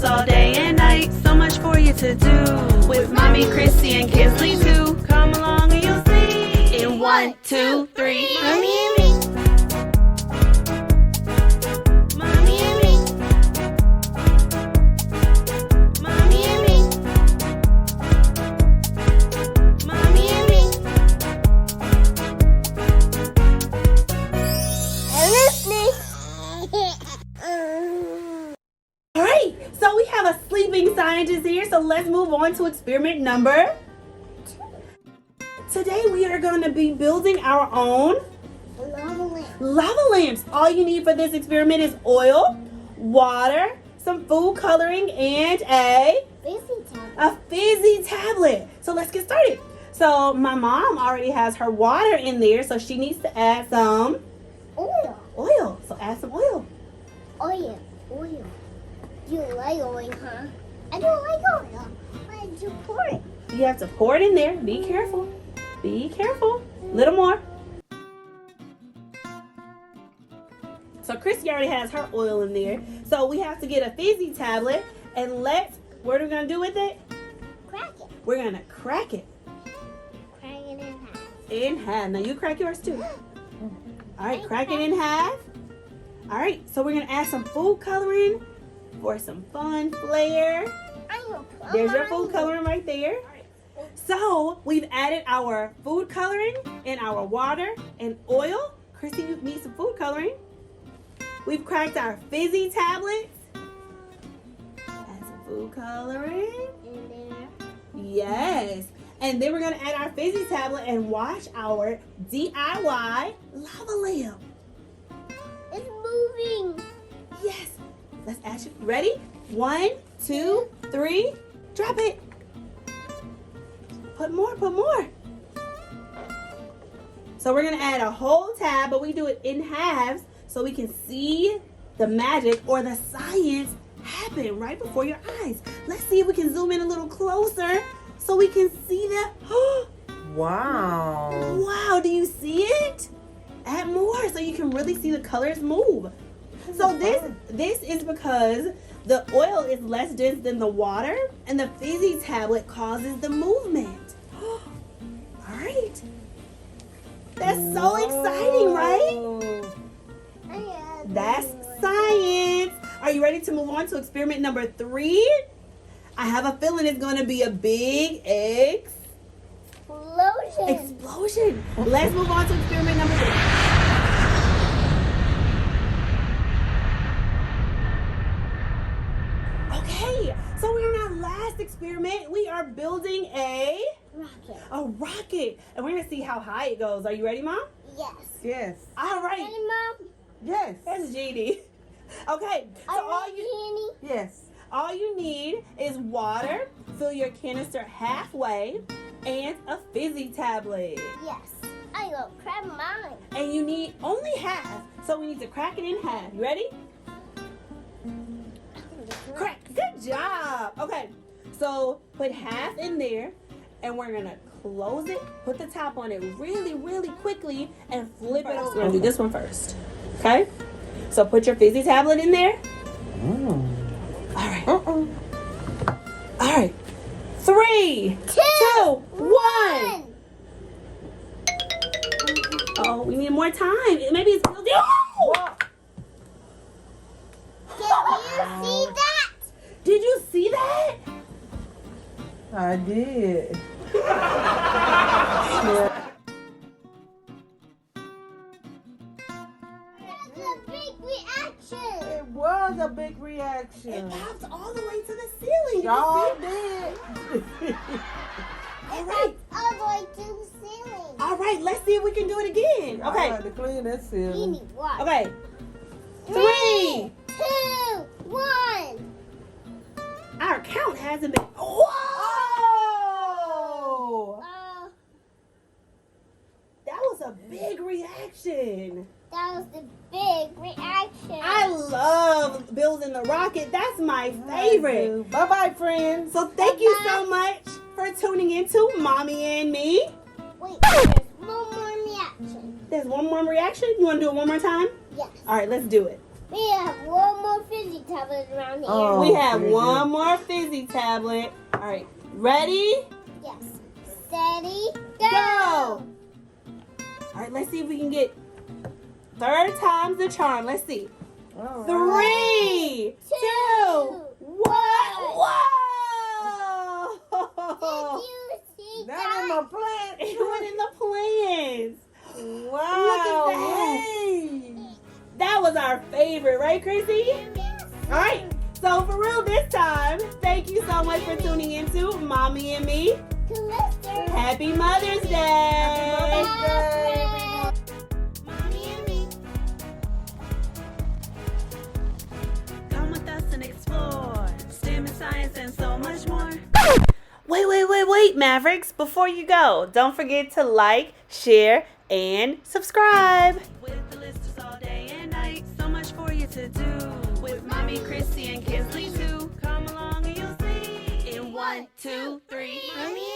videos all day and night. So much for you to do with Mommy, Chrissy, and Kinsley too. Come along and you'll see in 1, 2, 3. Mommy and me. Mommy and me. Mommy and me. Mommy and me. Alright, so we have a sleeping scientist here, so let's move on to experiment number 2. Today we are going to be building our own lava lamps. All you need for this experiment is oil, water, some food coloring, and a fizzy tablet. So let's get started. So my mom already has her water in there, so she needs to add some oil. So add some oil. Oil. You like oil, huh? I don't like oil. Why did you pour it? You have to pour it in there. Be careful. Be careful. Little more. So Chrissy already has her oil in there. So we have to get a fizzy tablet and what are we going to do with it? Crack it. We're going to crack it. Crack it in half. In half. Now you crack yours too. All right, crack it in half. All right, so we're going to add some food coloring for some fun flair. There's your food coloring right there. So we've added our food coloring and our water and oil. Chrissy, you need some food coloring. We've cracked our fizzy tablets. Add some food coloring. In there. Yes. And then we're going to add our fizzy tablet and watch our DIY lava lamp. It's moving. Yes. Let's add you. Ready? 1, 2, 3. Drop it. Put more. So we're going to add a whole tab, but we do it in halves so we can see the magic or the science happen right before your eyes. Let's see if we can zoom in a little closer so we can see that. Wow. Wow, do you see it? Add more so you can really see the colors move. So this is because the oil is less dense than the water and the fizzy tablet causes the movement. All right. That's so exciting, right? That's science. Are you ready to move on to experiment number 3? I have a feeling it's going to be a big explosion. Let's move on to experiment number 3. Okay, so we're in our last experiment. We are building a rocket. And we're going to see how high it goes. Are you ready, Mom? Yes. Yes. All right. Ready, Mom? Yes. That's Jeannie. Okay, so Yes. all you need is water, fill your canister halfway, and a fizzy tablet. Yes. I will grab mine. And you need only half, so we need to crack it in half. You ready? Crack. Good job. Okay, so put half in there, and we're going to close it, put the top on it really, really quickly, and flip it over. We're going to do this one first. Okay? So put your fizzy tablet in there. All right. All right. 3, 2, 1. Oh, we need more time. Maybe it's building. Oh! Can you see that? Did you see that? I did. Yeah. It was a big reaction. It popped all the way to the ceiling. Y'all did. All right. All the way to the ceiling. All right, let's see if we can do it again. I Okay. had to clean that You ceiling. need water. Okay. 3. 2, 1. Our count hasn't been. Whoa! That was a big reaction. That was the big reaction. I love building the rocket. That's my favorite. Bye-bye, friends. So thank you so much for tuning into Mommy and Me. Wait, there's one more reaction. There's one more reaction. You want to do it one more time? Yes. All right, let's do it. We have one more fizzy tablet around here. Oh. We have very one good. more fizzy tablet. All right, ready? Yes. Steady, Go! go! All right, let's see if we can get third time's the charm. Let's see. All 3, 2, 1. Did Whoa! you see That in that? my plant. It went in the plants. Wow. Look at that. Hey. That was our favorite, right, Chrissy? Yes. All right. So for real this time, thank you so much for tuning into Mommy and Me. Callister. Happy Mother's Day. Mother's Day. Mommy and me. Come with us and explore STEM and science and so much more. Wait, Mavericks. Before you go, don't forget to like, share, and subscribe. With the listers all day and night, so much for you to do. With Mommy, Chrissy, and Kinsley too. Come along and you'll see. In 1, 2, 3. Mommy